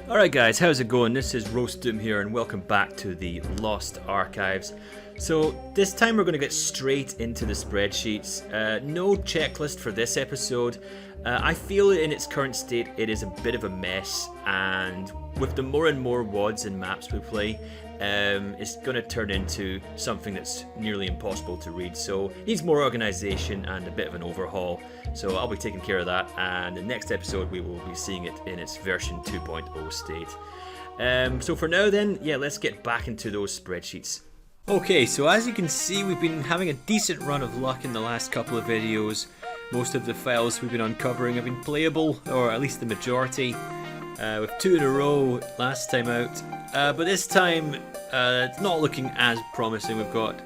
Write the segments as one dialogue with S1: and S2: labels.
S1: Alright guys, how's it going? This is GZDoom here and welcome back to the Lost Archives. So this time we're going to get straight into the spreadsheets. No checklist for this episode. I feel in its current state it is a bit of a mess, and with the more and more WADs and maps we play, it's going to turn into something that's nearly impossible to read. So it needs more organisation and a bit of an overhaul. So I'll be taking care of that, and the next episode we will be seeing it in its version 2.0 state. So for now then, yeah, let's get back into those spreadsheets. Okay, so as you can see, we've been having a decent run of luck in the last couple of videos. Most of the files we've been uncovering have been playable, or at least the majority. With 2 in a row last time out, but this time it's not looking as promising. We've got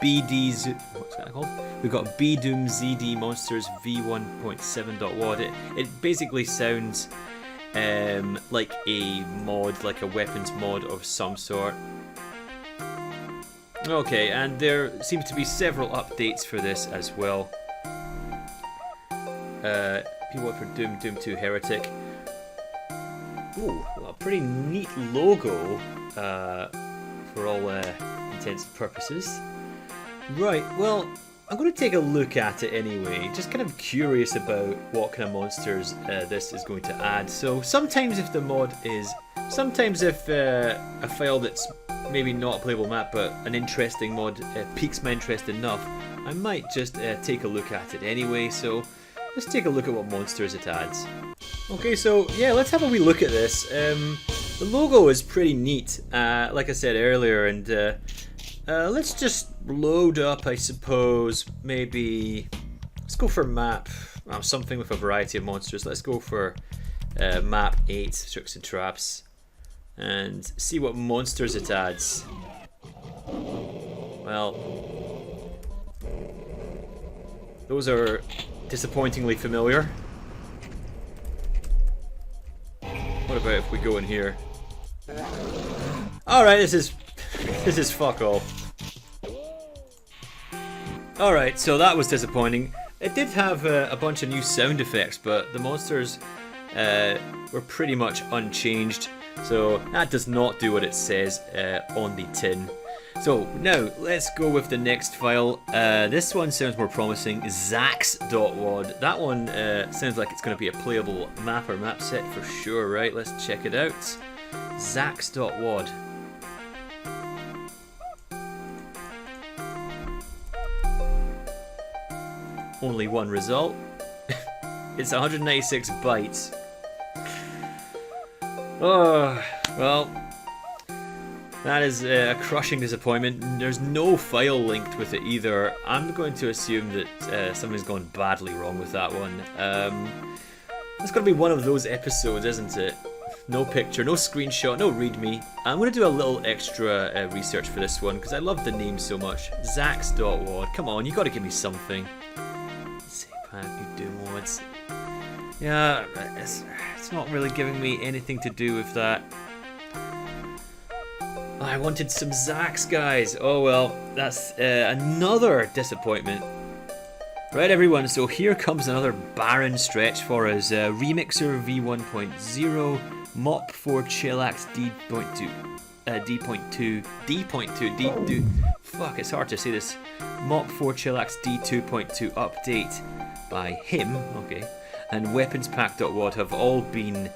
S1: BD's, what's that called? We've got GZDoom ZD Monsters v1.7.wad. It basically sounds like a mod, like a weapons mod of some sort. Okay, and there seems to be several updates for this as well. People for Doom 2 Heretic. Ooh, well, a pretty neat logo for all intents and purposes. Right, well, I'm going to take a look at it anyway. Just kind of curious about what kind of monsters this is going to add. So sometimes if the mod is... Sometimes if a file that's maybe not a playable map but an interesting mod piques my interest enough, I might just take a look at it anyway. So let's take a look at what monsters it adds. Okay, so yeah, let's have a wee look at this. The logo is pretty neat, like I said earlier, and let's just load up, I suppose, maybe, let's go for map, something with a variety of monsters. Let's go for map 8, Tricks and Traps, and see what monsters it adds. Well, those are disappointingly familiar. What about if we go in here? Alright, this is fuck all. Alright, so that was disappointing. It did have a bunch of new sound effects, but the monsters were pretty much unchanged. So that does not do what it says on the tin. So now let's go with the next file. This one sounds more promising. Zax.wad. That one sounds like it's going to be a playable map or map set for sure, right? Let's check it out. Zax.wad. Only one result. It's 196 bytes. Oh, well. That is a crushing disappointment. There's no file linked with it either. I'm going to assume that something's gone badly wrong with that one. It's going to be one of those episodes, isn't it? No picture, no screenshot, no readme. I'm going to do a little extra research for this one because I love the name so much. Zax.wad. Come on, you got to give me something. Say pack new Doom mods. Yeah, it's not really giving me anything to do with that. I wanted some Zax, guys. Oh well, that's another disappointment. Right, everyone, so here comes another barren stretch for us. Remixer v1.0, Mop 4 Chillax D.2, fuck, it's hard to say this. Mop 4 Chillax D2.2 update by him, okay, and weaponspack.wad have all been,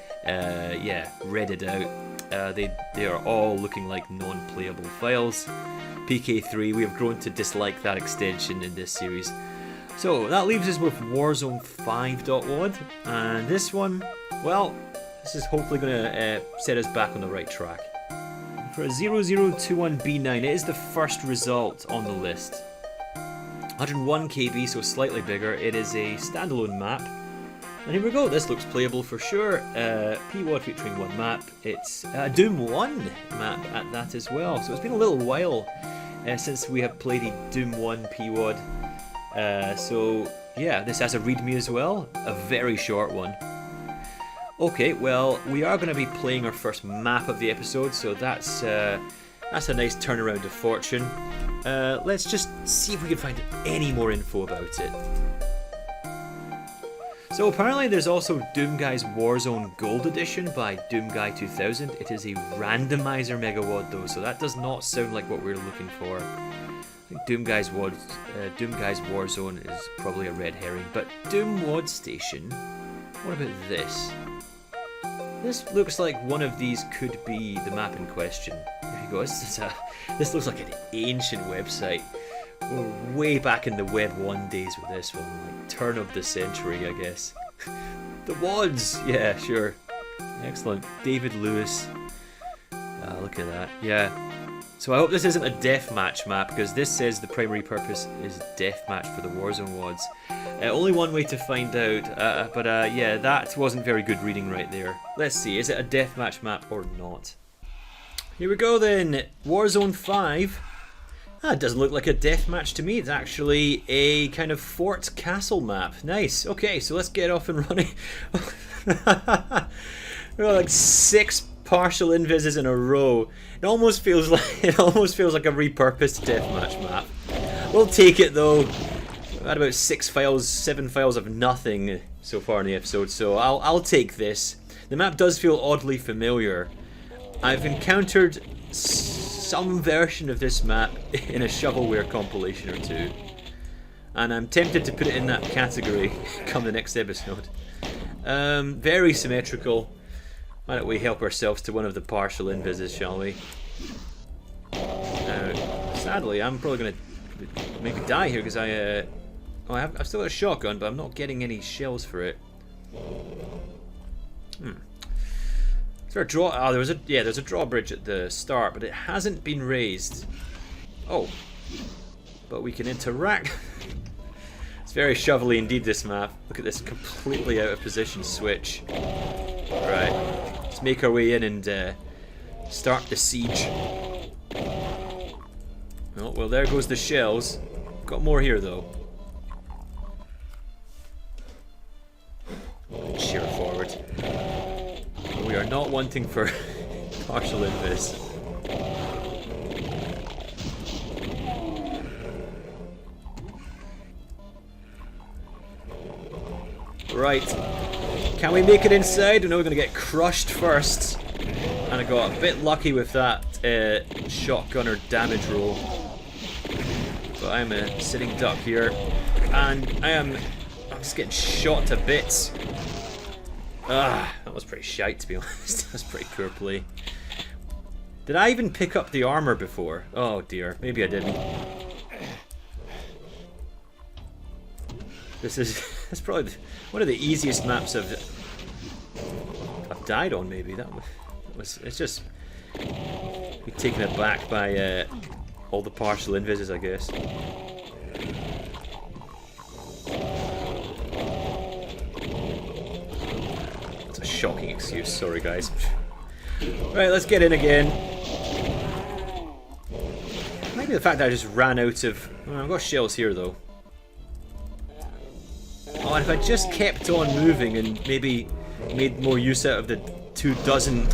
S1: redded out. They are all looking like non-playable files. PK3, we have grown to dislike that extension in this series. So that leaves us with Warzone 5.wad, and this one, well, this is hopefully going to set us back on the right track. For a 0021B9, it is the first result on the list. 101 KB, so slightly bigger. It is a standalone map. And here we go, this looks playable for sure. PWAD featuring one map. It's a Doom 1 map at that as well. So it's been a little while since we have played a Doom 1 PWAD. So yeah, this has a readme as well, a very short one. Okay, well, we are going to be playing our first map of the episode, so that's a nice turnaround of fortune. Let's just see if we can find any more info about it. So apparently there's also Doomguy's Warzone Gold Edition by Doomguy 2000. It is a randomizer megawad though, so that does not sound like what we're looking for. I think Doomguy's Warzone is probably a red herring, but Doom Wad Station, what about this? This looks like one of these could be the map in question. There you go, this looks like an ancient website. We're way back in the Web 1 days with this one, like turn of the century, I guess. The Wads! Yeah, sure. Excellent. David Lewis. Look at that. Yeah. So I hope this isn't a deathmatch map, because this says the primary purpose is deathmatch for the Warzone Wads. Only one way to find out, but yeah, that wasn't very good reading right there. Let's see, is it a deathmatch map or not? Here we go then, Warzone 5. It doesn't look like a deathmatch to me, it's actually a kind of fort castle map. Nice, okay, so let's get off and running. We've got like 6 partial invises in a row. It almost feels like a repurposed deathmatch map. We'll take it though. We've had about 7 files of nothing so far in the episode, so I'll take this. The map does feel oddly familiar. I've encountered some version of this map in a shovelware compilation or two, and I'm tempted to put it in that category come the next episode. Very symmetrical. Why don't we help ourselves to one of the partial invises, shall we? Sadly, I'm probably going to maybe die here because I've still got a shotgun, but I'm not getting any shells for it. Is there a draw? Oh, there's a drawbridge at the start, but it hasn't been raised. Oh, but we can interact. It's very shovelly indeed, this map. Look at this completely out of position switch. Right. Let's make our way in and start the siege. Oh, well, there goes the shells. Got more here, though. Sheer forward. We are not wanting for partial invis. Right. Can we make it inside? I know we're going to get crushed first. And I got a bit lucky with that shotgunner damage roll. But I'm a sitting duck here. And I'm just getting shot to bits. That was pretty shite, to be honest. That's pretty poor play. Did I even pick up the armor before? Oh dear, maybe I didn't. That's probably one of the easiest maps I've died on. Maybe it's just be taken aback by all the partial invises, I guess. It's a shocking excuse. Sorry, guys. Right, let's get in again. Maybe the fact that I just ran out of. Well, I've got shells here though. Oh, and if I just kept on moving and maybe made more use out of the 24.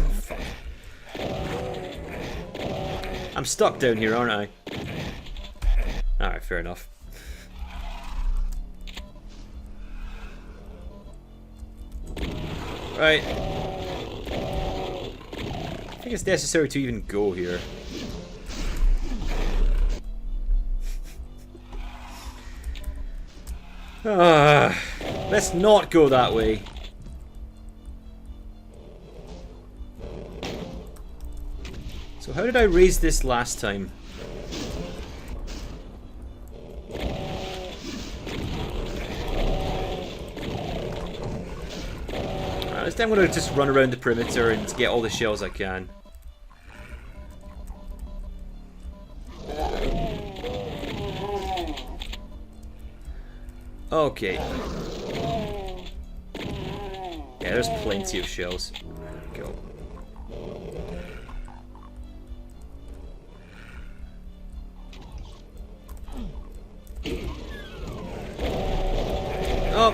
S1: I'm stuck down here, aren't I? Alright, fair enough. Right. I think it's necessary to even go here. Let's not go that way. So how did I raise this last time? Alright, this time I'm going to just run around the perimeter and get all the shells I can. Okay. Yeah, there's plenty of shells. There we go. Oh!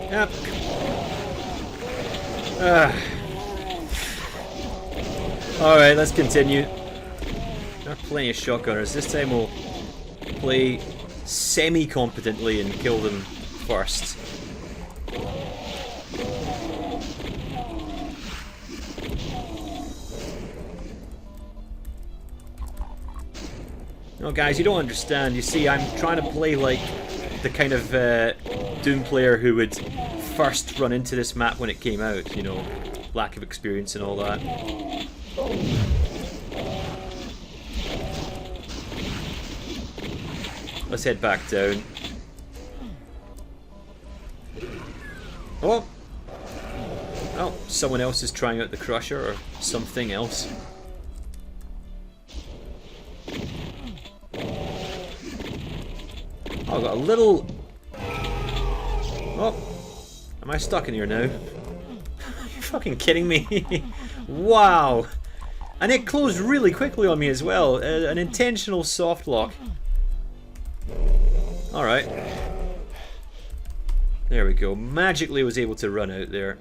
S1: Yep. Alright, let's continue. There are plenty of shotgunners. This time we'll play semi-competently and kill them first. No, guys, you don't understand. You see, I'm trying to play like the kind of Doom player who would first run into this map when it came out, you know, lack of experience and all that. Let's head back down. Oh! Oh, someone else is trying out the Crusher or something else. Oh, I've got a little... Oh! Am I stuck in here now? You're fucking kidding me! Wow! And it closed really quickly on me as well. An intentional soft lock. Alright. There we go. Magically was able to run out there.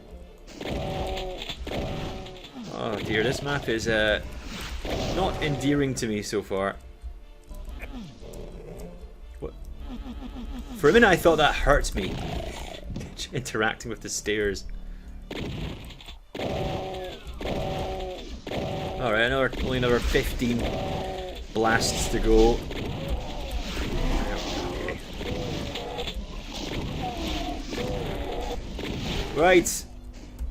S1: Oh dear, this map is not endearing to me so far. What? For a minute I thought that hurt me. Interacting with the stairs. Alright, only another 15 blasts to go. Right,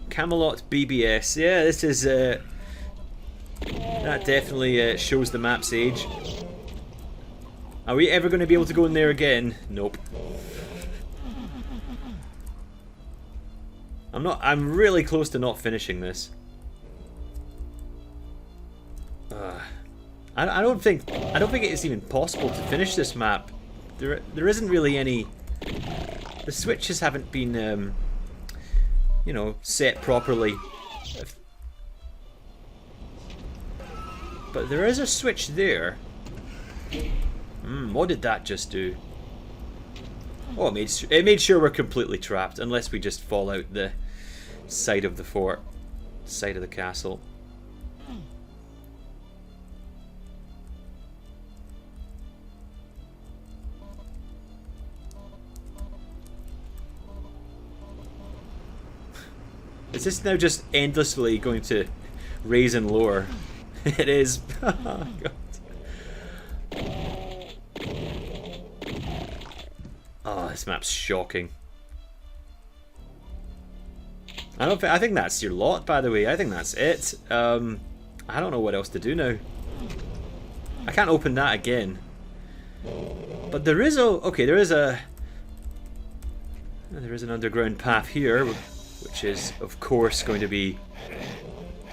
S1: Camelot BBS. Yeah, this is that definitely shows the map's age. Are we ever going to be able to go in there again? Nope. I'm really close to not finishing this. I don't think it's even possible to finish this map. There isn't really any. The switches haven't been you know, set properly. But there is a switch there. What did that just do? Oh, it made sure we're completely trapped, unless we just fall out the side of the fort, side of the castle. Is this now just endlessly going to raise and lower? It is. Oh, God. Oh, this map's shocking. I think that's your lot, by the way. I think that's it. I don't know what else to do now. I can't open that again. But there is there is an underground path here, which is, of course, going to be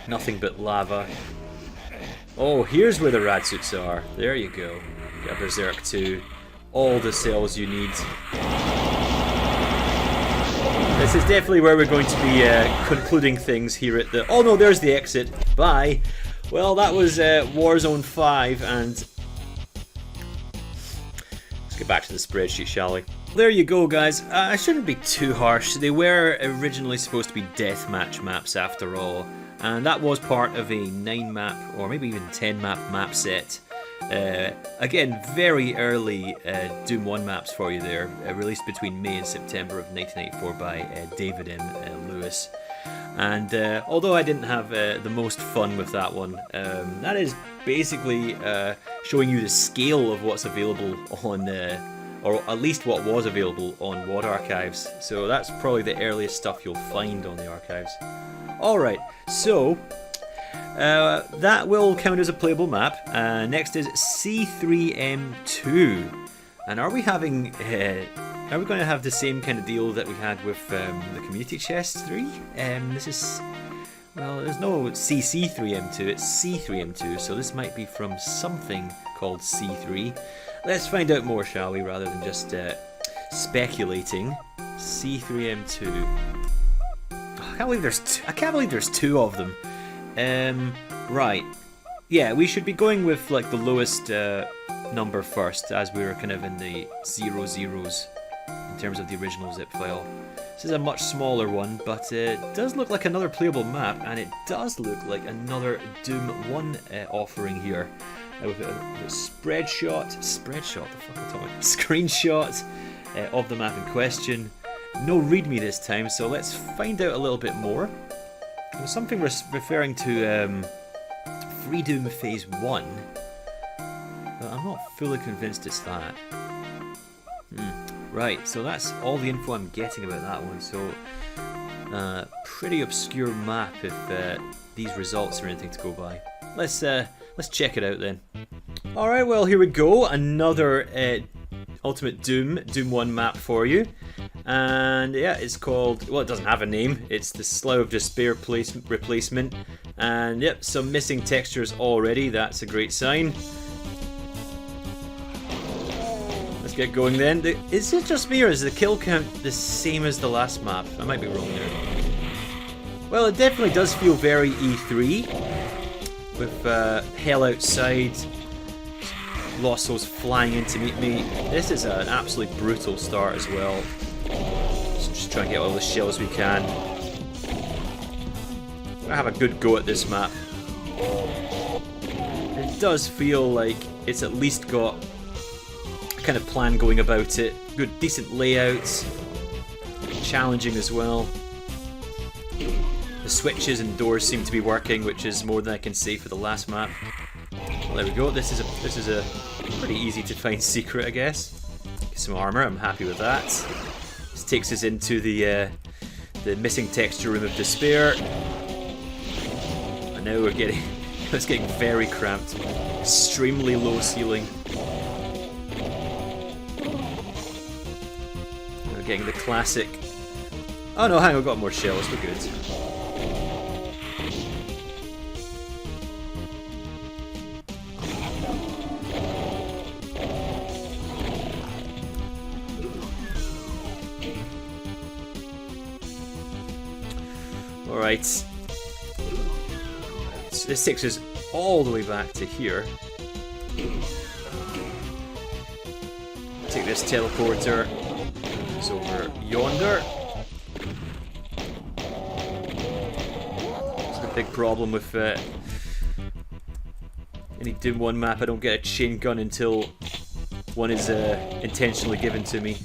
S1: nothing but lava. Oh, here's where the rad suits are. There you go. Get Berserk 2. All the cells you need. This is definitely where we're going to be concluding things here at the... Oh no, there's the exit. Bye. Well, that was Warzone 5, and... Let's get back to the spreadsheet, shall we? There you go, guys. I shouldn't be too harsh. They were originally supposed to be deathmatch maps after all, and that was part of a 9-map or maybe even 10-map map set. Again, very early Doom 1 maps for you there, released between May and September of 1994 by David M. Lewis. And although I didn't have the most fun with that one, that is basically showing you the scale of what's available on or at least what was available on WAD archives. So that's probably the earliest stuff you'll find on the archives. Alright, so that will count as a playable map. Next is C3M2. And are we going to have the same kind of deal that we had with the Community Chest 3? This is... Well, there's no CC3M2, it's C3M2, so this might be from something called C3. Let's find out more, shall we, rather than just speculating. C3M2. Oh, I can't believe there's two of them. Right. Yeah, we should be going with like the lowest number first, as we were kind of in the 00s in terms of the original zip file. This is a much smaller one, but it does look like another playable map, and it does look like another Doom 1 offering here. With a screenshot of the map in question. No readme this time, so let's find out a little bit more. It was something referring to Free Doom Phase 1. but I'm not fully convinced it's that. Right, so that's all the info I'm getting about that one. So, pretty obscure map if these results are anything to go by. Let's check it out then. All right, well here we go. Another Ultimate Doom 1 map for you, and yeah, it's called. Well, it doesn't have a name. It's the Slough of Despair replacement, and yep, some missing textures already. That's a great sign. Get going then. Is it just me or is the kill count the same as the last map? I might be wrong there. Well, it definitely does feel very E3 with hell outside, Lost Souls flying in to meet me. This is an absolutely brutal start as well. Just trying to get all the shells we can. I'm gonna have a good go at this map. It does feel like it's at least got kind of plan going about it. Good, decent layouts, challenging as well. The switches and doors seem to be working, which is more than I can say for the last map. Well, there we go. This is a pretty easy to find secret, I guess. Get some armor. I'm happy with that. This takes us into the missing texture room of despair. And now we're getting it's getting very cramped. Extremely low ceiling. Getting the classic. Oh no, hang on, I've got more shells, we're good. Alright. So this takes us all the way back to here. Take this teleporter. Over yonder. It's a big problem with any Doom 1 map. I don't get a chain gun until one is intentionally given to me.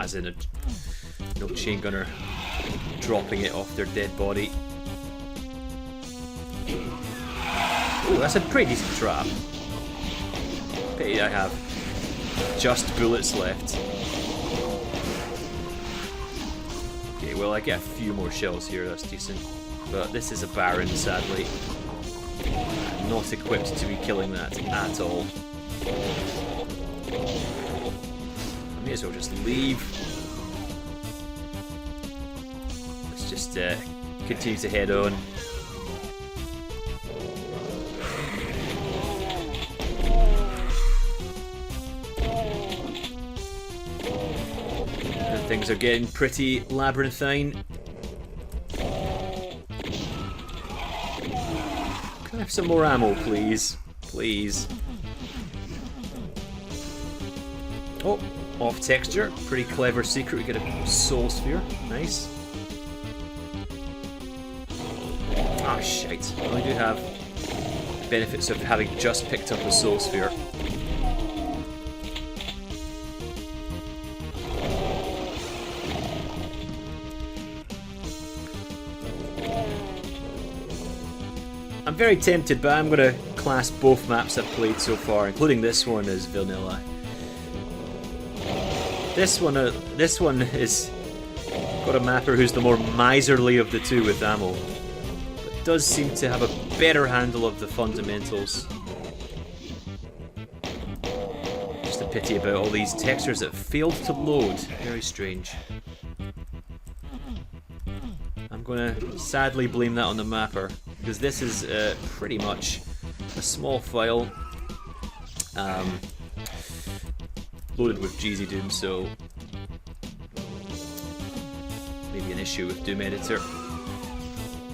S1: As in no chain gunner dropping it off their dead body. Ooh, that's a pretty decent trap. I have just bullets left. Okay, well I get a few more shells here, that's decent. But this is a Baron, sadly. I'm not equipped to be killing that at all. I may as well just leave. Let's just continue to head on. Things are getting pretty labyrinthine. Can I have some more ammo, please? Please. Oh, off texture. Pretty clever secret. We get a soul sphere. Nice. Ah, shite. Well, I do have the benefits of having just picked up a soul sphere. I'm very tempted, but I'm going to class both maps I've played so far, including this one, as vanilla. This one is got a mapper who's the more miserly of the two with ammo, but does seem to have a better handle of the fundamentals. Just a pity about all these textures that failed to load. Very strange. I'm going to sadly blame that on the mapper, because this is pretty much a small file loaded with GZDoom, so maybe an issue with Doom Editor.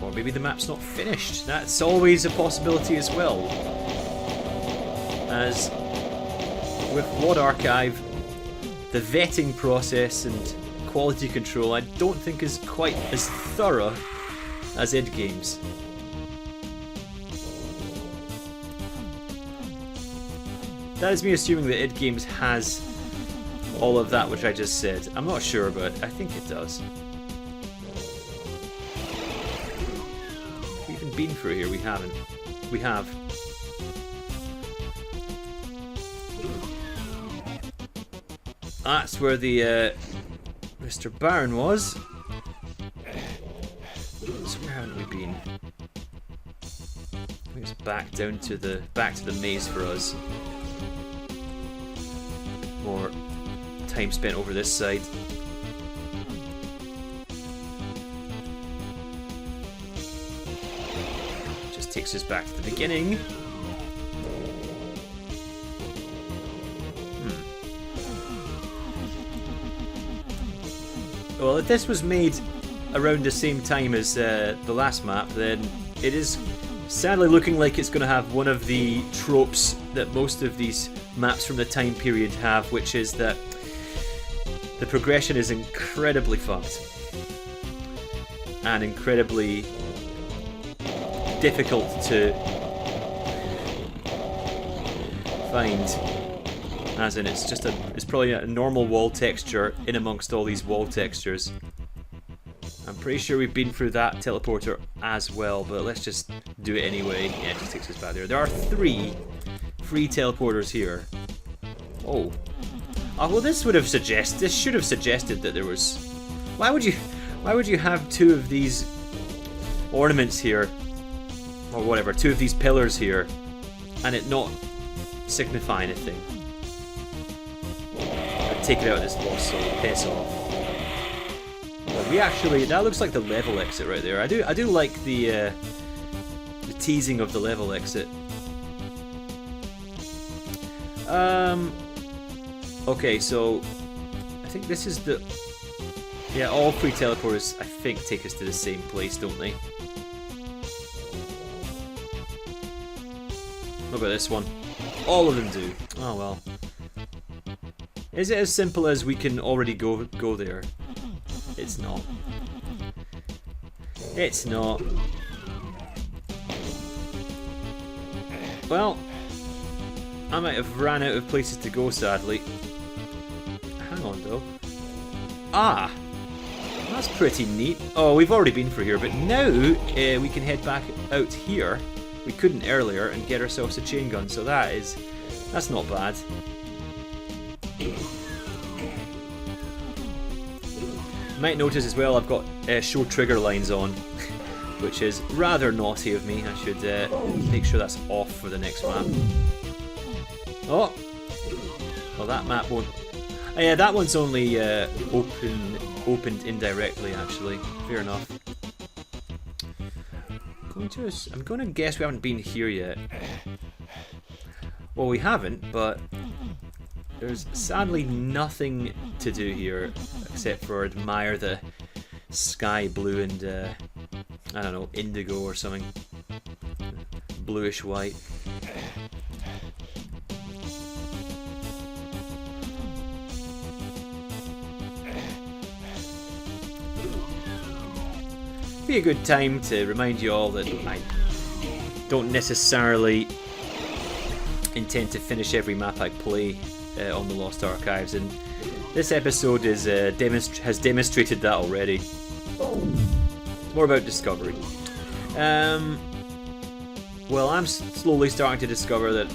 S1: Or maybe the map's not finished. That's always a possibility as well. As with WadArchive, the vetting process and quality control I don't think is quite as thorough as id Games. That is me assuming that id Games has all of that which I just said. I'm not sure, but I think it does. We even been through here? We haven't. We have. That's where the Mr. Baron was. So where haven't we been? I think it's back down to the maze for us. More time spent over this side. Just takes us back to the beginning. Well, if this was made around the same time as the last map, then it is sadly looking like it's going to have one of the tropes that most of these maps from the time period have, which is that the progression is incredibly fucked and incredibly difficult to find. As in, it's probably a normal wall texture in amongst all these wall textures. I'm pretty sure we've been through that teleporter as well, but let's just do it anyway. Yeah, it just takes us back there. There are 3 free teleporters here. Oh. Oh, well, this should have suggested that there was. Why would you have 2 of these ornaments here, or whatever, 2 of these pillars here, and it not signify anything? Take it out of this lost soul, piss off. Well, we actually, that looks like the level exit right there. I do like the teasing of the level exit. Okay, so I think this is the, yeah, all 3 teleporters I think take us to the same place, don't they? What about this one? All of them do. Oh well. Is it as simple as we can already go there? It's not. It's not. Well, I might have ran out of places to go, sadly. Hang on, though. Ah! That's pretty neat. Oh, we've already been through here, but now we can head back out here. We couldn't earlier and get ourselves a chain gun, so that's not bad. You might notice as well I've got show trigger lines on, which is rather naughty of me. I should make sure that's off for the next map. Oh! Well, that map won't... Oh, yeah, that one's only opened indirectly, actually. Fair enough. I'm going to guess we haven't been here yet. Well, we haven't, but there's sadly nothing to do here except for admire the sky blue and I don't know, indigo or something, bluish white. Be a good time to remind you all that I don't necessarily intend to finish every map I play on the Lost Archives, and this episode is has demonstrated that already. It's more about discovery. Well, I'm slowly starting to discover that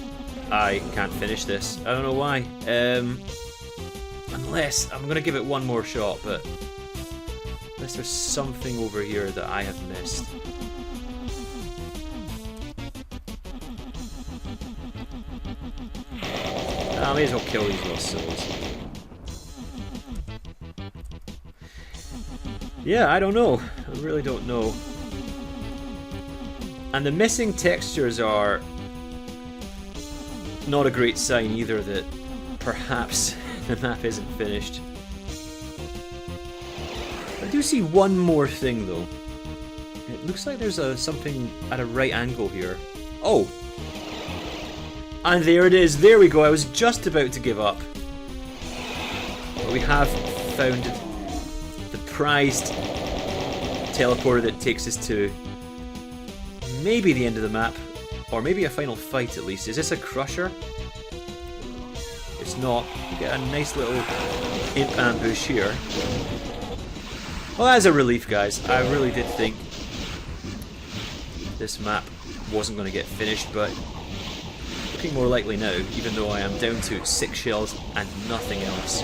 S1: I can't finish this. I don't know why. Unless I'm going to give it one more shot, but unless there's something over here that I have missed. I may as well kill these lost souls. Yeah, I don't know. I really don't know. And the missing textures are not a great sign either that perhaps the map isn't finished. I do see one more thing though. It looks like there's something at a right angle here. Oh! And there it is. There we go. I was just about to give up. But we have found the prized teleporter that takes us to maybe the end of the map, or maybe a final fight at least. Is this a crusher? It's not. We get a nice little imp ambush here. Well, that's a relief, guys. I really did think this map wasn't going to get finished, but looking more likely now, even though I am down to 6 shells and nothing else.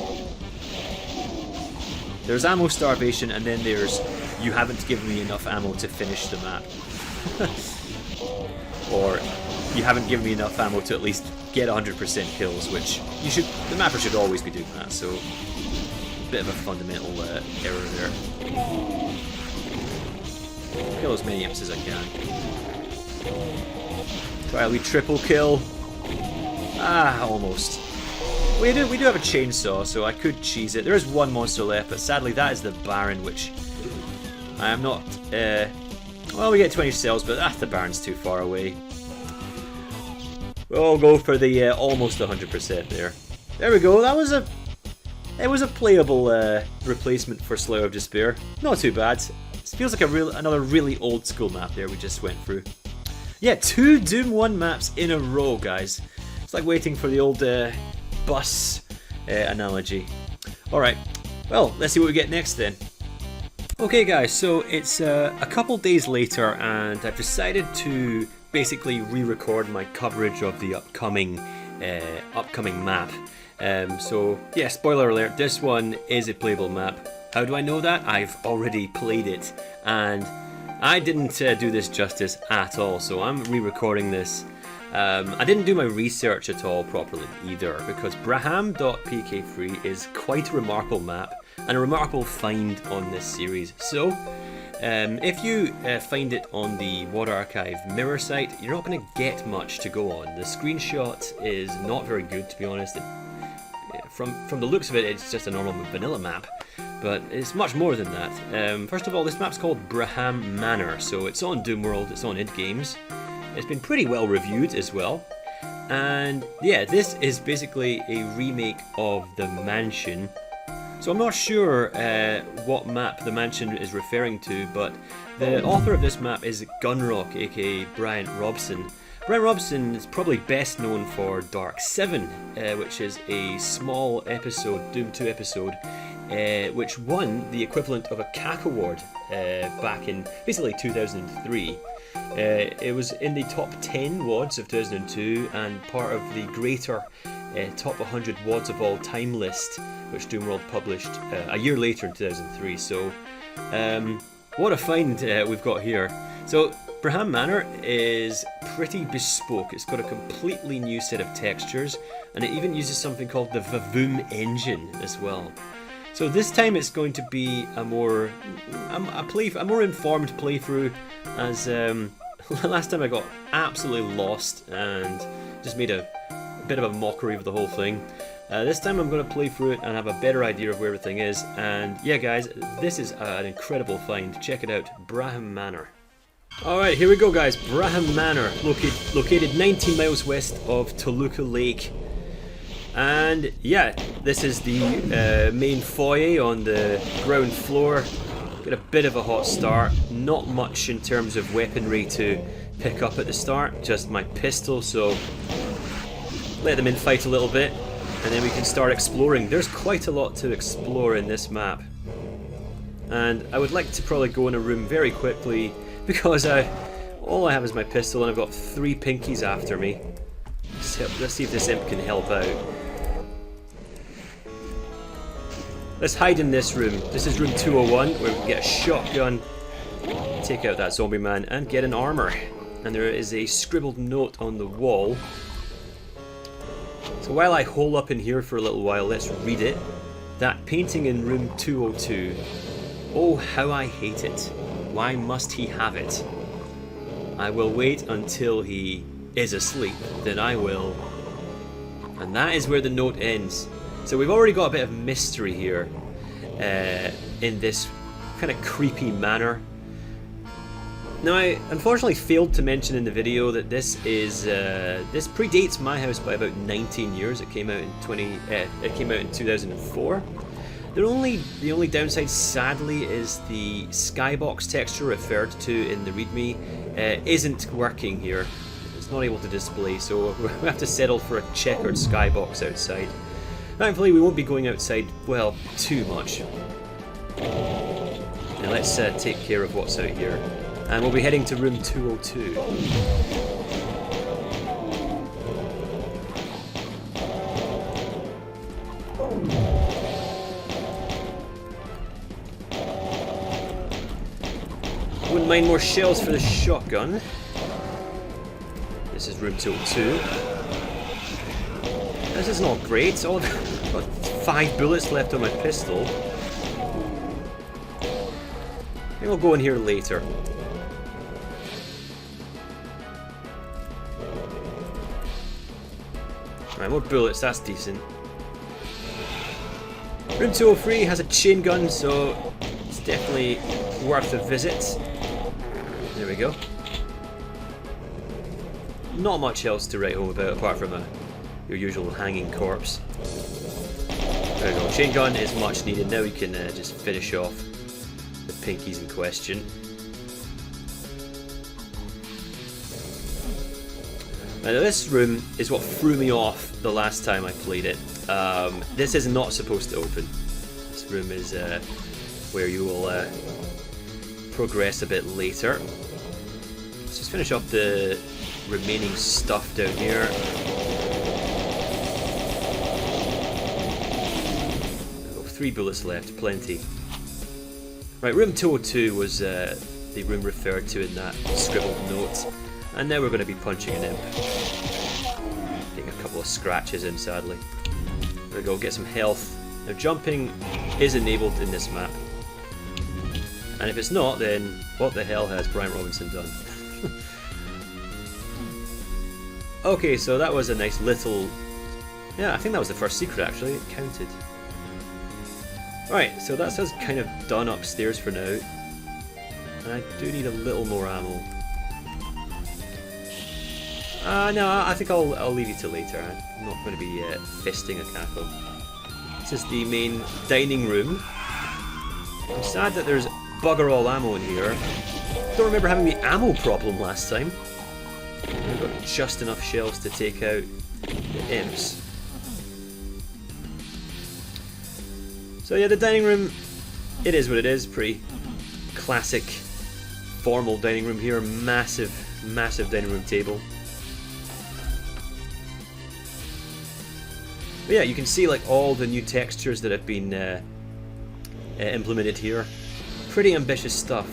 S1: There's ammo starvation, and then there's you haven't given me enough ammo to finish the map. Or you haven't given me enough ammo to at least get 100% kills, which you should. The mapper should always be doing that, so a bit of a fundamental error there. Kill as many imps as I can. Try a wee triple kill. Ah, almost. We do have a chainsaw, so I could cheese it. There is one monster left, but sadly that is the Baron, which I am not... well, we get 20 cells, but the Baron's too far away. We'll go for the almost 100% there. There we go, it was a playable replacement for Slayer of Despair. Not too bad. It feels like another really old school map there we just went through. Yeah, 2 Doom 1 maps in a row, guys. It's like waiting for the old bus analogy. Alright, well, let's see what we get next then. Okay guys, so it's a couple days later and I've decided to basically re-record my coverage of the upcoming map. So yeah, spoiler alert, this one is a playable map. How do I know that? I've already played it and I didn't do this justice at all, so I'm re-recording this. I didn't do my research at all properly either, because Braham.pk3 is quite a remarkable map and a remarkable find on this series. So if you find it on the WadArchive mirror site, you're not going to get much to go on. The screenshot is not very good, to be honest. From the looks of it, it's just a normal vanilla map, but it's much more than that. First of all, this map's called Braham Manor, so it's on Doom World, it's on id Games. It's been pretty well reviewed as well, and yeah, this is basically a remake of the mansion. So I'm not sure what map the mansion is referring to, but the author of this map is Gunrock, aka Bryant Robson. Bryant Robson is probably best known for Ep.7, which is a small episode, Doom 2 episode, which won the equivalent of a CAC award back in basically 2003. It was in the top 10 WADs of 2002 and part of the greater top 100 WADs of all time list, which Doom World published a year later in 2003. So what a find we've got here. So Braham Manor is pretty bespoke. It's got a completely new set of textures, and it even uses something called the Vavoom engine as well. So this time it's going to be a more informed playthrough, as last time I got absolutely lost and just made a bit of a mockery of the whole thing. This time I'm going to play through it and have a better idea of where everything is. And yeah guys, this is an incredible find. Check it out, Braham Manor. Alright, here we go guys, Braham Manor, located 19 miles west of Toluca Lake. And yeah, this is the main foyer on the ground floor. Got a bit of a hot start, not much in terms of weaponry to pick up at the start, just my pistol, so let them in fight a little bit and then we can start exploring. There's quite a lot to explore in this map, and I would like to probably go in a room very quickly because all I have is my pistol and I've got 3 pinkies after me. Let's see if this imp can help out. Let's hide in this room. This is room 201, where we can get a shotgun, take out that zombie man, and get an armor. And there is a scribbled note on the wall. So while I hole up in here for a little while, let's read it. That painting in room 202. Oh, how I hate it. Why must he have it? I will wait until he is asleep, then I will. And that is where the note ends. So we've already got a bit of mystery here in this kind of creepy manor. Now I unfortunately failed to mention in the video that this predates my house by about 19 years. It came out in 2004. The only downside, sadly, is the skybox texture referred to in the README isn't working here. It's not able to display, so we have to settle for a checkered skybox outside. Thankfully, we won't be going outside, well, too much. Now let's take care of what's out here. And we'll be heading to room 202. Wouldn't mind more shells for the shotgun. This is room 202. This is not great. I've got 5 bullets left on my pistol. I think I'll go in here later. Right, more bullets, that's decent. Room 203 has a chain gun, so it's definitely worth a visit. There we go. Not much else to write home about apart from your usual hanging corpse. There we go. Chain gun is much needed. Now we can just finish off the pinkies in question. Now this room is what threw me off the last time I played it. This is not supposed to open. This room is where you will progress a bit later. Let's just finish up the remaining stuff down here. I've got 3 bullets left, plenty. Right, room 202 was the room referred to in that scribbled note. And now we're going to be punching an imp. Getting a couple of scratches in, sadly. There we go, get some health. Now jumping is enabled in this map. And if it's not, then what the hell has Bryant Robinson done? Okay, so that was a nice little... Yeah, I think that was the first secret actually, it counted. Right, so that's us kind of done upstairs for now. And I do need a little more ammo. No, I think I'll leave you till later. I'm not going to be fisting a cackle. This is the main dining room. I'm sad that there's bugger all ammo in here. Don't remember having the ammo problem last time. We've got just enough shells to take out the imps. So yeah, the dining room, it is what it is. Pretty classic, formal dining room here. Massive, massive dining room table. But yeah, you can see like all the new textures that have been implemented here. Pretty ambitious stuff.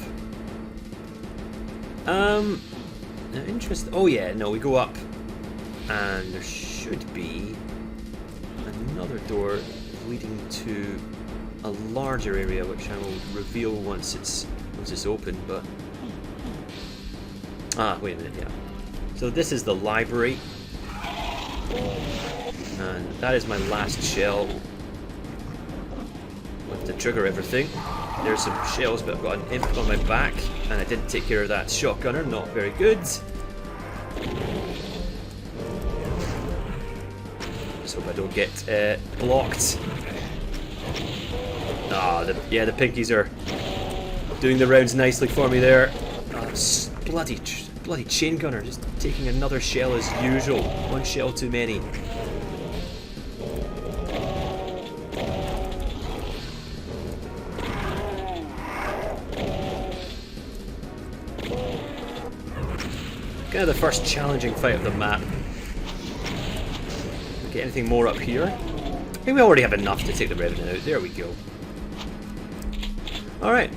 S1: Interesting. Oh yeah, no, we go up, and there should be another door leading to a larger area, which I will reveal once it's open. But wait a minute, yeah. So this is the library. And that is my last shell. I'll have to trigger everything. There's some shells, but I've got an imp on my back, and I didn't take care of that shotgunner. Not very good. Just hope I don't get blocked. Yeah, the pinkies are doing the rounds nicely for me there. Bloody chain gunner, just taking another shell as usual. One shell too many. Kind of the first challenging fight of the map. Get anything more up here? I think we already have enough to take the revenue out. There we go. Alright.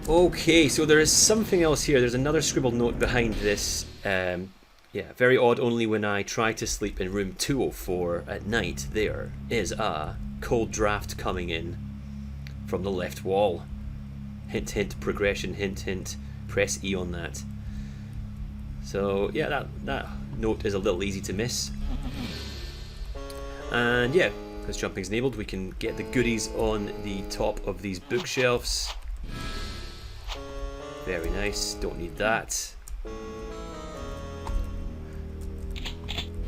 S1: Okay, so there is something else here. There's another scribbled note behind this. Yeah, very odd. Only when I try to sleep in room 204 at night, there is a cold draft coming in from the left wall. Hint, hint, progression, hint, hint. Press E on that. So yeah, that note is a little easy to miss. And yeah, because jumping's enabled, we can get the goodies on the top of these bookshelves. Very nice. Don't need that.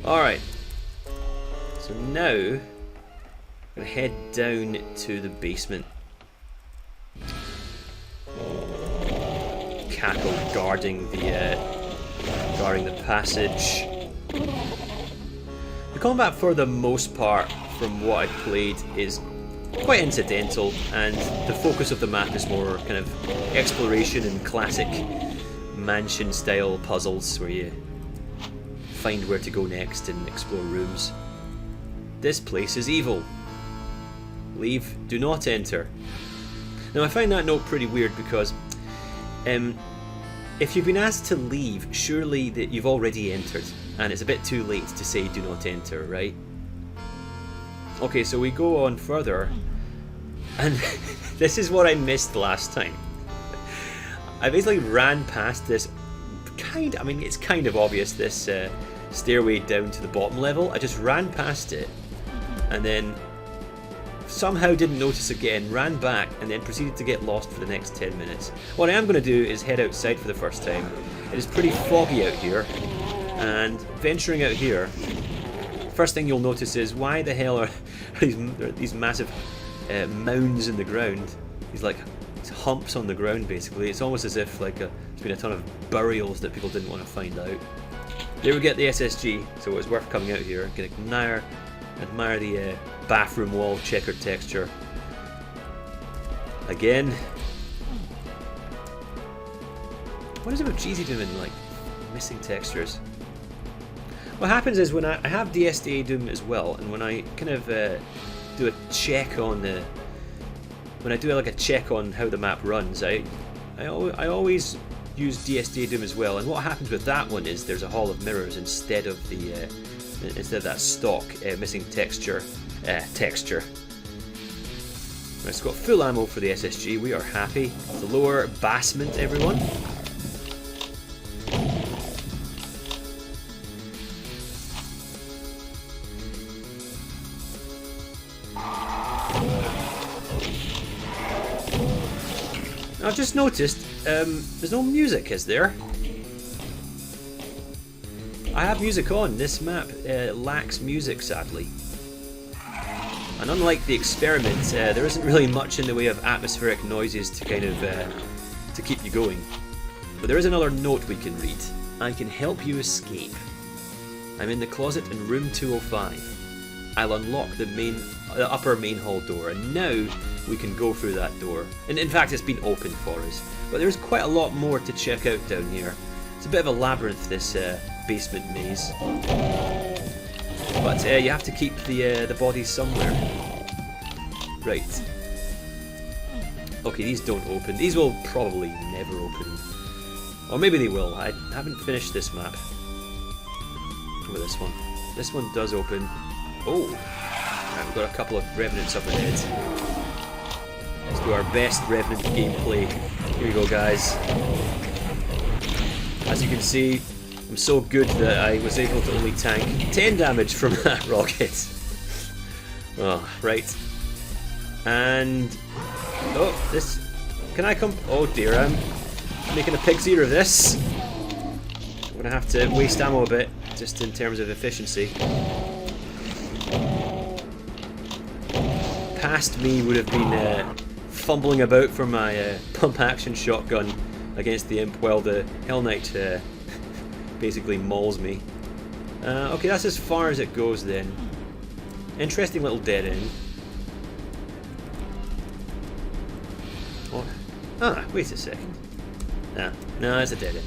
S1: Alright, so now I'm going to head down to the basement. Cackle guarding the passage. The combat for the most part, from what I've played, is quite incidental, and the focus of the map is more kind of exploration and classic mansion style puzzles where you find where to go next and explore rooms. This place is evil. Leave, do not enter. Now I find that note pretty weird because if you've been asked to leave, surely that you've already entered, and it's a bit too late to say do not enter, right? Okay, so we go on further, and this is what I missed last time. I basically ran past this it's kind of obvious, this stairway down to the bottom level. I just ran past it, and then somehow didn't notice again, ran back, and then proceeded to get lost for the next 10 minutes. What I am going to do is head outside for the first time. It is pretty foggy out here, and venturing out here, first thing you'll notice is why the hell are these massive mounds in the ground? These humps on the ground, basically. It's almost as if there's been a ton of burials that people didn't want to find out. There we get the SSG, so it was worth coming out here. Can admire the bathroom wall checkered texture. Again. What is it with GZDoom and missing textures? What happens is when I have GZDoom as well, and when I kind of do a check on a check on how the map runs, I always use GZDoom as well. And what happens with that one is there's a hall of mirrors instead of that stock missing texture. It's got full ammo for the SSG. We are happy. The lower basement, everyone. I've just noticed there's no music, is there? I have music on. This map lacks music, sadly. And unlike the experiment, there isn't really much in the way of atmospheric noises to kind of to keep you going. But there is another note we can read. I can help you escape. I'm in the closet in room 205. I'll unlock the upper main hall door, and now we can go through that door. And in fact, it's been opened for us. But there's quite a lot more to check out down here. It's a bit of a labyrinth, this basement maze. But you have to keep the bodies somewhere. Right. Okay, these don't open. These will probably never open. Or maybe they will. I haven't finished this map. With this one. This one does open. Oh! Right, we've got a couple of Revenants up ahead. Let's do our best Revenant gameplay. Here we go, guys. As you can see, I'm so good that I was able to only tank 10 damage from that rocket. Oh, right. And... oh, this... can I come... oh dear, I'm making a pig's ear of this. I'm going to have to waste ammo a bit, just in terms of efficiency. Past me would have been fumbling about for my pump-action shotgun against the imp while the Hell Knight basically mauls me. Okay, that's as far as it goes then. Interesting little dead end. Oh. Ah, wait a second. Ah, no, it's a dead end.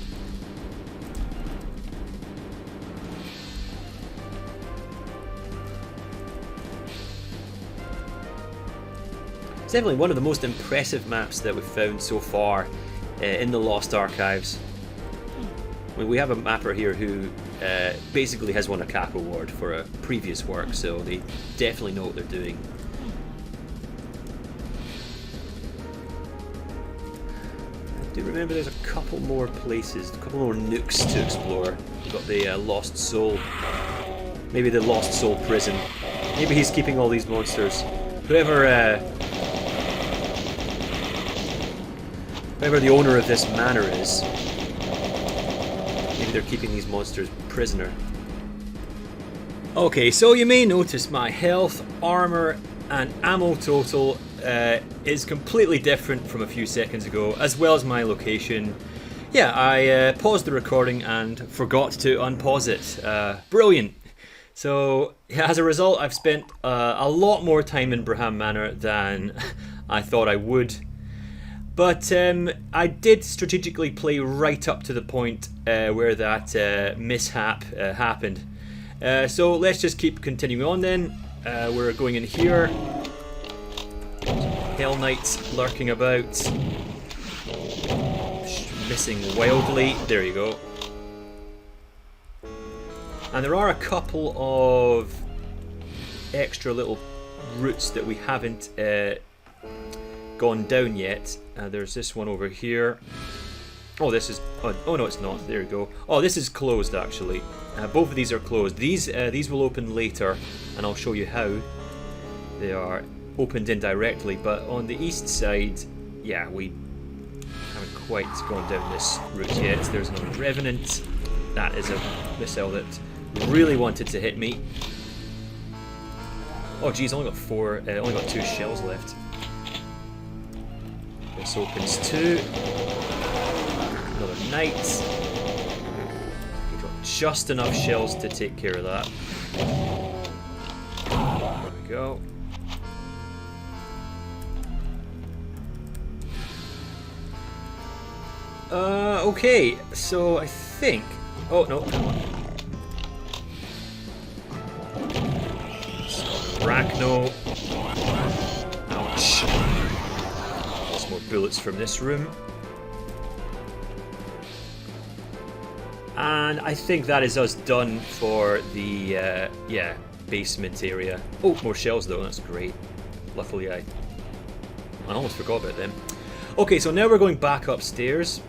S1: It's definitely one of the most impressive maps that we've found so far in the Lost Archives. I mean, we have a mapper here who basically has won a CAP award for a previous work, so they definitely know what they're doing. I do remember there's a couple more places, a couple more nooks to explore. We've got the Lost Soul, maybe the Lost Soul prison. Maybe he's keeping all these monsters. Whoever the owner of this manor is, maybe they're keeping these monsters prisoner. Okay, so you may notice my health, armor, and ammo total is completely different from a few seconds ago, as well as my location. Yeah, I paused the recording and forgot to unpause it. Brilliant. So yeah, as a result, I've spent a lot more time in Braham Manor than I thought I would. But I did strategically play right up to the point where that mishap happened. So let's just keep continuing on then. We're going in here. Hell Knights lurking about. Missing wildly. There you go. And there are a couple of extra little routes that we haven't gone down yet. There's this one over here. Oh, this is... Oh, no, it's not. There you go. Oh, this is closed, actually. Both of these are closed. These will open later, and I'll show you how. They are opened indirectly, but on the east side, yeah, we haven't quite gone down this route yet. There's another Revenant. That is a missile that really wanted to hit me. Oh, geez, only got 2 shells left. This opens 2. Another Knight. We've got just enough shells to take care of that. There we go. Okay, so I think... Oh, no, come on. Arachno. Ouch. Lots more bullets from this room. And I think that is us done for the, yeah, basement area. Oh, more shells though, that's great. Luckily I almost forgot about them. Okay, so now we're going back upstairs.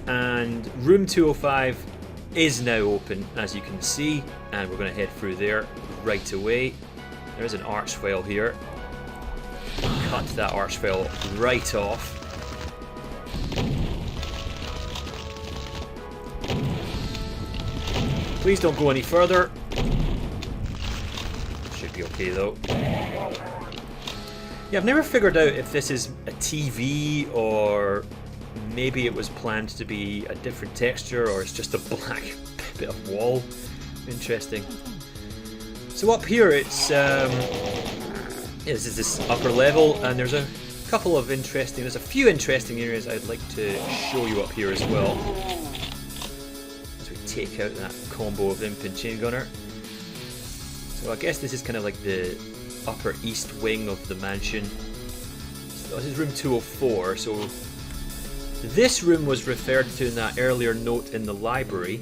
S1: And room 205 is now open, as you can see. And we're going to head through there right away. There's an arch file here. Cut that arch file right off. Please don't go any further. Should be okay though. Yeah, I've never figured out if this is a TV or maybe it was planned to be a different texture or it's just a black bit of wall. Interesting. So up here it's this is this upper level, and there's a couple of there's a few interesting areas I'd like to show you up here as well. As we take out that combo of Imp and Chain Gunner. So I guess this is kind of like the upper east wing of the mansion. So this is room 204, so this room was referred to in that earlier note in the library.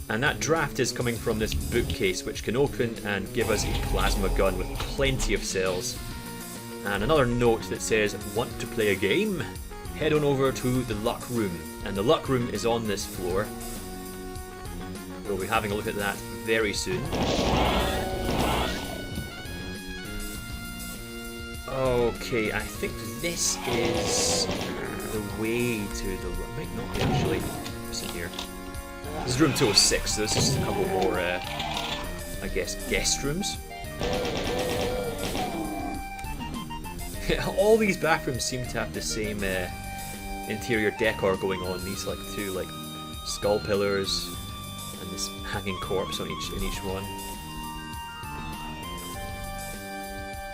S1: And that draft is coming from this bookcase, which can open and give us a plasma gun with plenty of cells. And another note that says, want to play a game? Head on over to the luck room. And the luck room is on this floor. We'll be having a look at that very soon. Okay, I think this is the way to the... Might not be actually. What's in here? This is room 206, so this is a couple more, I guess, guest rooms. All these bathrooms seem to have the same interior decor going on. These like 2 like skull pillars and this hanging corpse on in each one.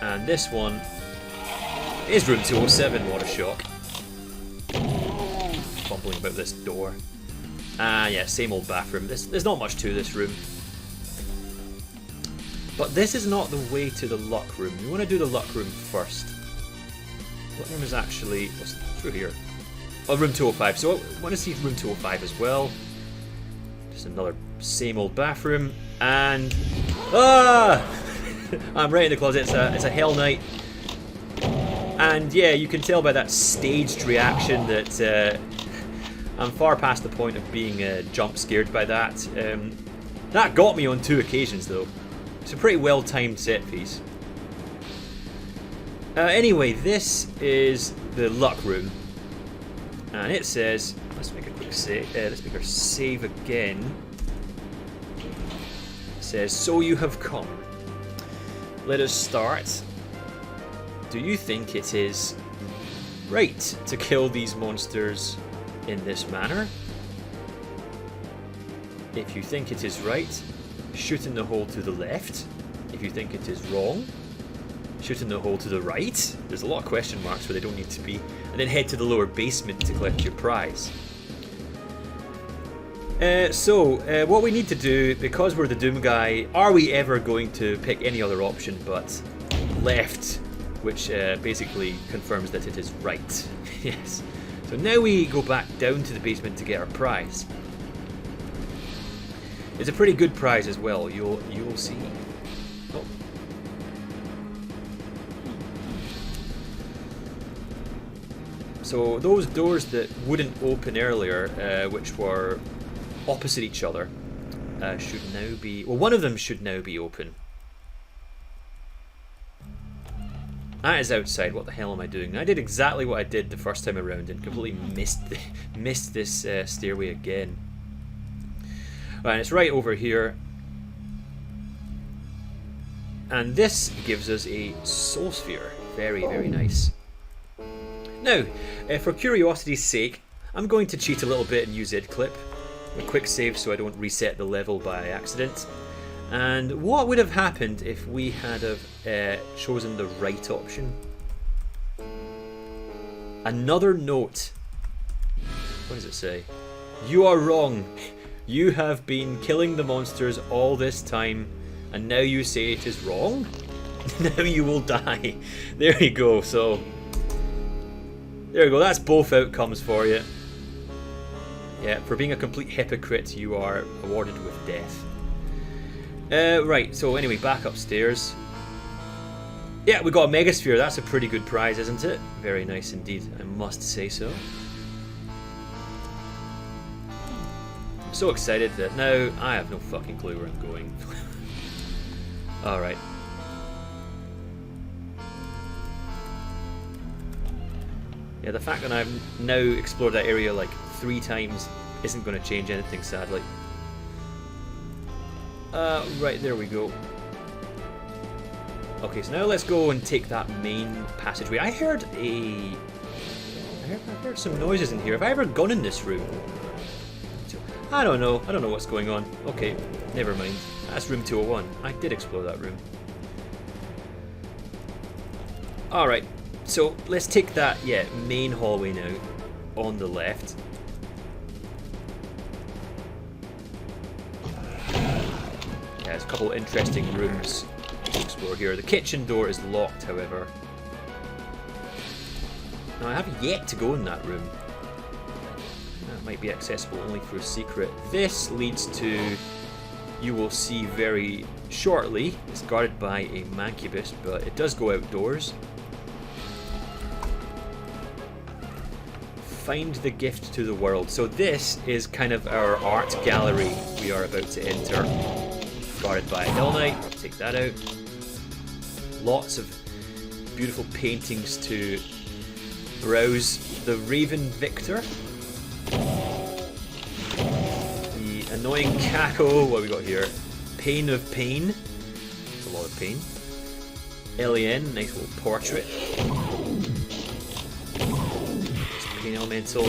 S1: And this one is room 207. What a shock! Fumbling about this door. Ah, yeah, same old bathroom. There's not much to this room. But this is not the way to the luck room. We want to do the luck room first. Luck room is actually... what's through here? Oh, room 205. So I want to see room 205 as well. Just another same old bathroom. And... ah! I'm right in the closet. It's a Hell Knight. And yeah, you can tell by that staged reaction that... I'm far past the point of being jump scared by that. That got me on 2 occasions though. It's a pretty well timed set piece. Anyway, this is the luck room, and it says, let's make a quick save. Let's make our save again. It says, so you have come. Let us start. Do you think it is right to kill these monsters in this manner? If you think it is right, shoot in the hole to the left. If you think it is wrong, shoot in the hole to the right. There's a lot of question marks where they don't need to be. And then head to the lower basement to collect your prize. What we need to do, because we're the Doom guy, are we ever going to pick any other option but left, which basically confirms that it is right. Yes. So now we go back down to the basement to get our prize. It's a pretty good prize as well. You'll see. Oh. So those doors that wouldn't open earlier, which were opposite each other, should now be... Well, one of them should now be open. That is outside. What the hell am I doing? I did exactly what I did the first time around and completely missed this stairway again. Right, it's right over here. And this gives us a soul sphere. Very, very nice. Now, for curiosity's sake, I'm going to cheat a little bit and use idclip. A quick save so I don't reset the level by accident. And what would have happened if we had chosen the right option? Another note. What does it say? You are wrong. You have been killing the monsters all this time, and now you say it is wrong? Now you will die. There you go. So, there you go. That's both outcomes for you. Yeah, for being a complete hypocrite, you are awarded with death. Right, so anyway, back upstairs. Yeah, we got a Megasphere. That's a pretty good prize, isn't it? Very nice indeed, I must say so. I'm so excited that now I have no fucking clue where I'm going. Alright. Yeah, the fact that I've now explored that area like 3 times isn't going to change anything, sadly. Right, there we go. Okay, so now let's go and take that main passageway. I heard some noises in here. Have I ever gone in this room? I don't know. I don't know what's going on. Okay, never mind. That's room 201. I did explore that room. Alright, so let's take that, main hallway now on the left. There's a couple of interesting rooms to explore here. The kitchen door is locked, however. Now, I have yet to go in that room. That might be accessible only through a secret. This leads to, you will see very shortly, it's guarded by a mancubus, but it does go outdoors. Find the gift to the world. So this is kind of our art gallery we are about to enter. Guarded by a Hell Knight. Take that out. Lots of beautiful paintings to browse. The Raven Victor. The annoying cackle. What have we got here? Pain of Pain. That's a lot of pain. Alien. Nice little portrait. Pain Elemental.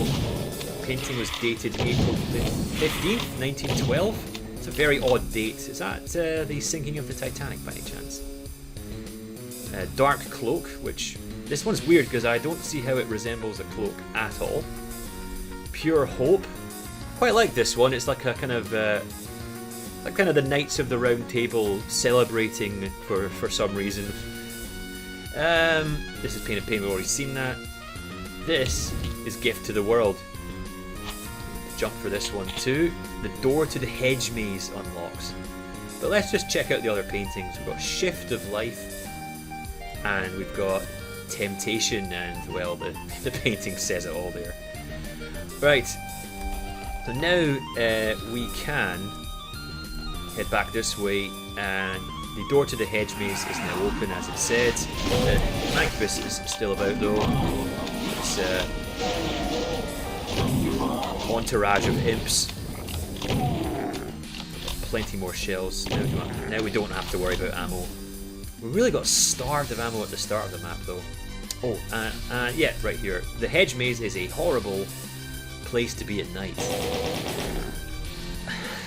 S1: Painting was dated April 15th, 1912. It's a very odd date. Is that the sinking of the Titanic by any chance? Dark Cloak, which this one's weird because I don't see how it resembles a cloak at all. Pure Hope. Quite like this one. It's like a kind of the Knights of the Round Table celebrating for some reason. This is Pain of Pain. We've already seen that. This is Gift to the World. Jump for this one too. The door to the hedge maze unlocks. But let's just check out the other paintings. We've got Shift of Life, and we've got Temptation, and well, the painting says it all there. Right. So now we can head back this way, and the door to the hedge maze is now open, as it said. The Mancubus is still about though. It's entourage of imps. Plenty more shells. Now we don't have to worry about ammo. We really got starved of ammo at the start of the map though. Oh, yeah, right here. The hedge maze is a horrible place to be at night.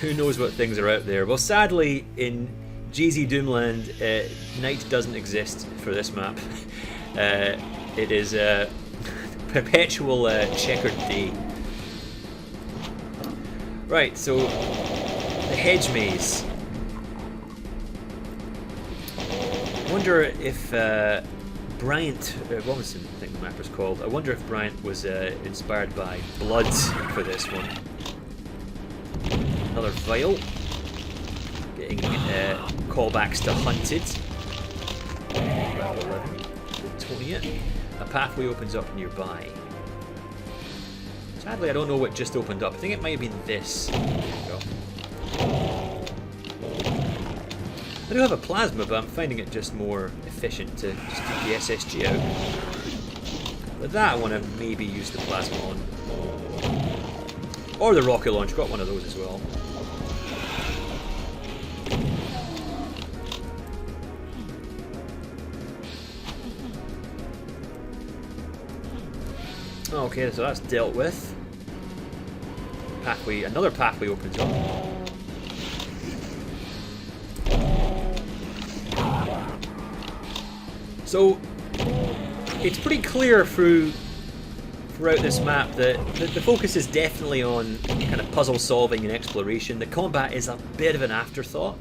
S1: who knows what things are out there. Well, sadly, in GZDoom night doesn't exist for this map. It is a perpetual checkered day. Right, so the hedge maze. I wonder if Bryant, Robinson, I think the map is called. I wonder if Bryant was inspired by Blood for this one. Another vial. Getting callbacks to Hunted. Round 11. Tonia. A pathway opens up nearby. Sadly, I don't know what just opened up. I think it might have been this. There we go. I do have a plasma, but I'm finding it just more efficient to just keep the SSG out. But that I want to maybe use the plasma on. Or the rocket launch, got one of those as well. Okay, so that's dealt with. Pathway, another pathway opens up. So it's pretty clear throughout this map that the focus is definitely on kind of puzzle solving and exploration. The combat is a bit of an afterthought.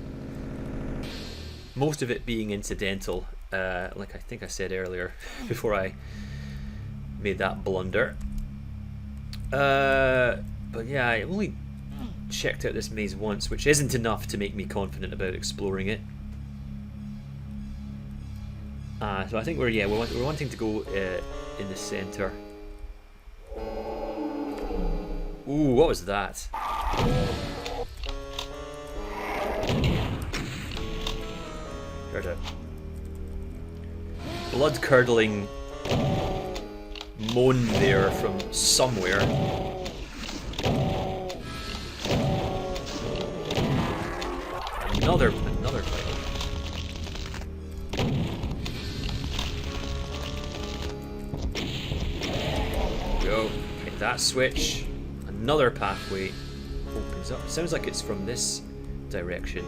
S1: Most of it being incidental, like I think I said earlier before I made that blunder. But yeah, I only checked out this maze once, which isn't enough to make me confident about exploring it. So I think we're wanting to go in the center. Ooh, what was that? Heard a blood-curdling moan there from somewhere. Another fight. Go. Hit that switch. Another pathway opens up. It sounds like it's from this direction.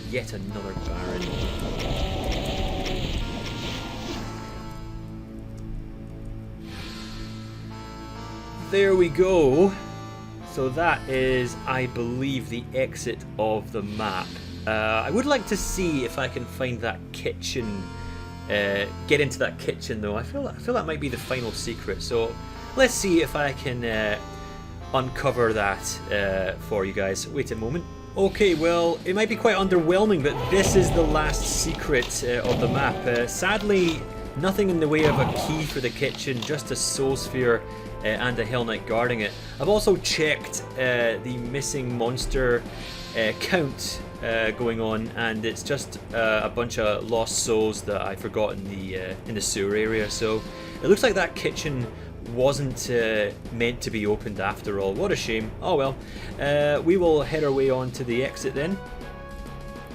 S1: Yet another barren. There we go. So that is, I believe, the exit of the map. I would like to see if I can find that kitchen. Get into that kitchen though. I feel that might be the final secret. So let's see if I can uncover that for you guys. Wait a moment. Okay, well, it might be quite underwhelming, but this is the last secret of the map. Sadly, nothing in the way of a key for the kitchen, just a soul sphere and a Hell Knight guarding it. I've also checked the missing monster count going on, and it's just a bunch of lost souls that I forgot in the sewer area. So it looks like that kitchen wasn't meant to be opened after all. What a shame. Oh well. We will head our way on to the exit then.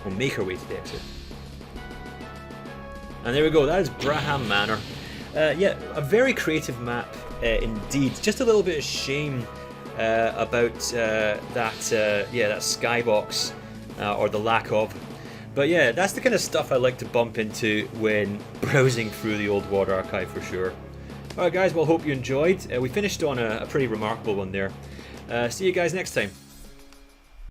S1: We'll make our way to the exit. And there we go. That is Braham Manor. Yeah, a very creative map indeed. Just a little bit of shame about that skybox or the lack of. But yeah, that's the kind of stuff I like to bump into when browsing through the old WAD archive for sure. Alright guys, well, hope you enjoyed. We finished on a pretty remarkable one there. See you guys next time.